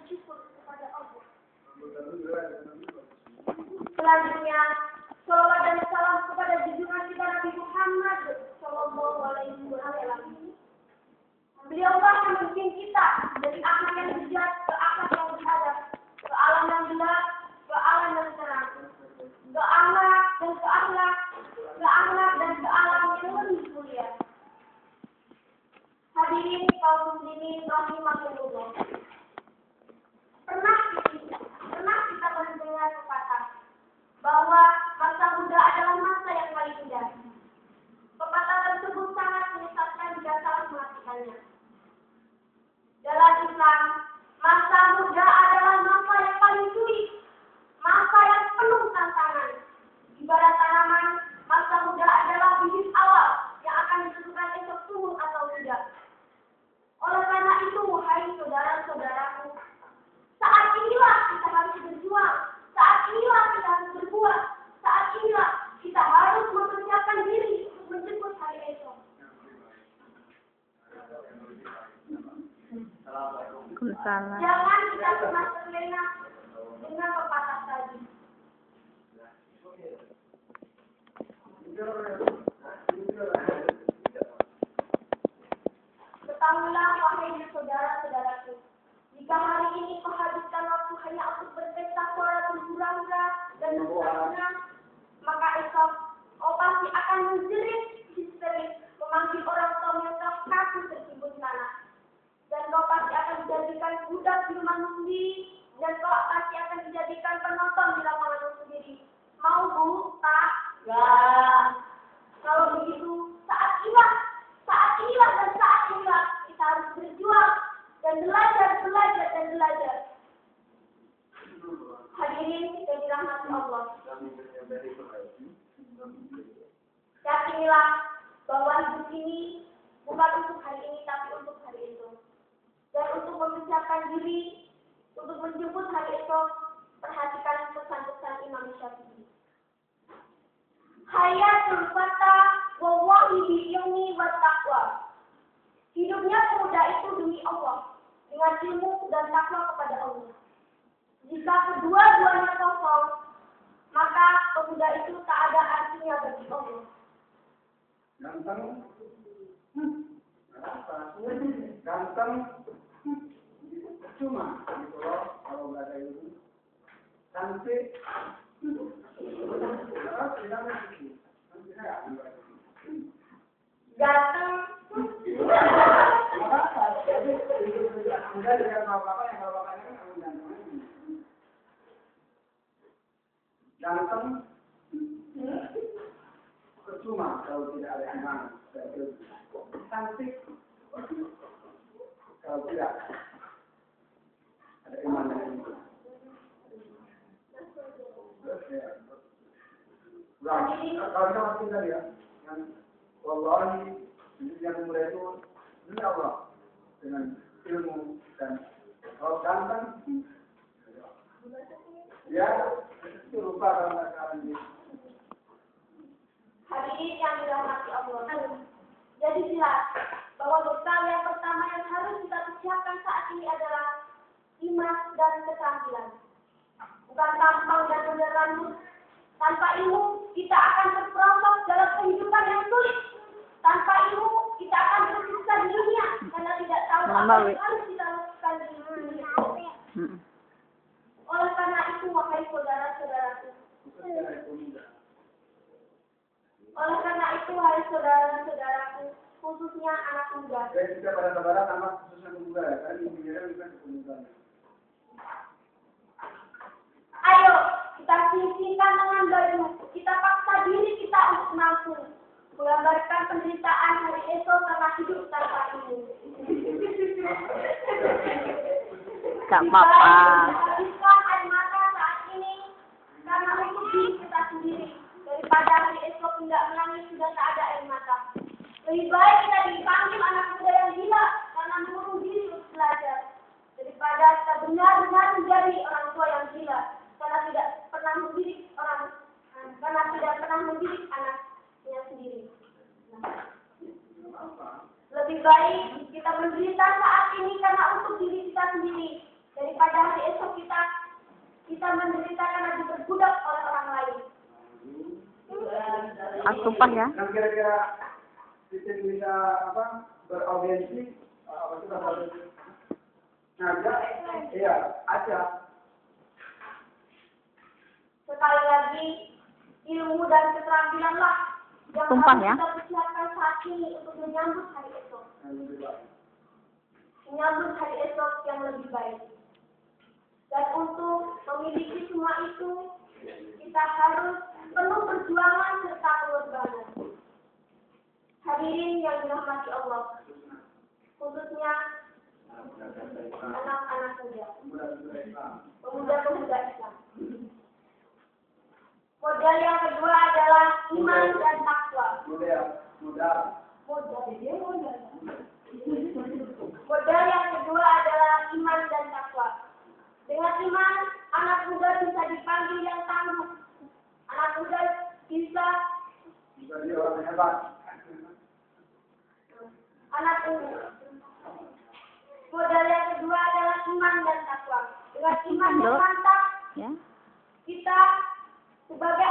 bersyukur kepada Allah. Selanjutnya, salawat dan salam kepada junjungan kita Nabi Muhammad Sallallahu Alaihi Wasallam. Beliaulah yang memimpin kita dari akhlak yang bijak ke akhlak yang beradab, ke alam yang gelap, ke alam yang terang, ke akhlak dan ke akhlak, ke akhlak dan ke alam yang lebih mulia. Hadirin kaum muslimin rahimakumullah. Pernah kita mendengar pepatah bahwa masa muda adalah masa yang paling indah. Pepatah tersebut sangat menyesatkan jika salah mengartikannya. Dalam Islam, masa muda adalah masa yang paling sulit, masa yang penuh tantangan. Ibarat tanaman, masa muda adalah bibit awal yang akan ditentukan esok tumbuh atau tidak. Oleh karena itu, wahai saudara-saudaraku, saat inilah kita harus berjuang, saat inilah kita harus berbuat, saat inilah kita harus mempersiapkan diri untuk menjemput hari esok. Jangan kita pernah terlena dengan pepatah tadi. Ketahuilah wahai saudara-saudaraku, jika hari ini kau habiskan waktu hanya untuk berpesta suara berhura-hura dan bersenang-senang, maka esok kau pasti akan menjerit histeris memanggil orang tua yang kau kaku tertimbun tanah. Dan kau pasti akan dijadikan budak di rumahmu sendiri, dan kau pasti akan dijadikan penonton di lapanganmu sendiri. Mau Bu? Tak? Ya. Kalau begitu, saat inilah kita harus berjuang dan belajar. Hadirin yang dirahmati Allah. Yakinilah bahwa hidup ini bukan untuk hari ini tapi untuk hari esok. Dan untuk mempersiapkan diri untuk menjemput hari esok, perhatikan pesan-pesan Imam Syafi'i. Hayatul fata wa wahibi ilmi wa taqwa. Hidupnya pemuda itu demi Allah, dengan ilmu dan takwa kepada Allah. Jika kedua-duanya kosong, maka pemuda itu tak ada artinya bagi Allah. Ganteng, cuma gitu loh kalau nggak ada ilmu. Cantik, Ganteng, enggak dengan bapak yang kalau bapaknya kan kamu ganteng, percuma kalau tidak ada iman. Cantik, kalau tidak ada iman dan ilmu. Kalau kita masih tadi ya, yang wallahi yang mulai itu demi Allah dengan ilmu dan kalau ganteng ya itu lupa kalau sekarang ini. hadirin yang dirahmati Allah. Jadi jelas bahwa bekal yang pertama yang harus kita persiapkan saat ini adalah iman dan keterampilan. Bukan tampang dan model rambut. Tanpa ilmu, kita akan terperosok dalam kehidupan yang sulit. Tanpa ilmu, kita akan bersusah di dunia karena tidak tahu apa yang harus kita lakukan di dunia. Oleh karena itu, wahai saudara-saudaraku. Khususnya anak muda. Saya juga pada lebaran anak khususnya muda ya, karena intinya bukan kepemudaan. Ayo, kita sisihkan dengan baju. Kita paksa diri kita untuk mampu menggambarkan penderitaan hari esok karena hidup tanpa ilmu. Gak apa-apa. Habiskan air mata saat ini karena untuk diri kita sendiri. Daripada hari esok tidak menangis sudah tak ada air mata. Lebih baik kita dipanggil anak muda yang gila karena mengurung diri untuk belajar. Daripada kita benar-benar menjadi orang tua yang gila karena tidak pernah mendidik anaknya sendiri. Lebih baik kita menderita saat ini karena untuk diri kita sendiri daripada kita menderita karena diperbudak oleh orang lain. Sumpah ya. Yang kira-kira sistem bisa beraudiensi apa itu kata ngajak, iya aja. Sekali lagi, ilmu dan keterampilanlah yang Sumpah harus ya. kita persiapkan saat ini untuk menyambut hari esok. Menyambut hari esok yang lebih baik. Dan untuk memiliki semua itu, kita harus penuh perjuangan serta pengorbanan. Hadirin yang dirahmati Allah, khususnya anak-anak muda, pemuda-pemuda Islam. Modal yang kedua adalah iman dan takwa. Modal yang kedua adalah iman dan takwa. Dengan iman, anak muda bisa dipanggil yang tangguh. Anak muda bisa jadi orang hebat. anak muda. Modal yang kedua adalah iman dan takwa. Dengan iman yang mantap, Ya. kita sebagai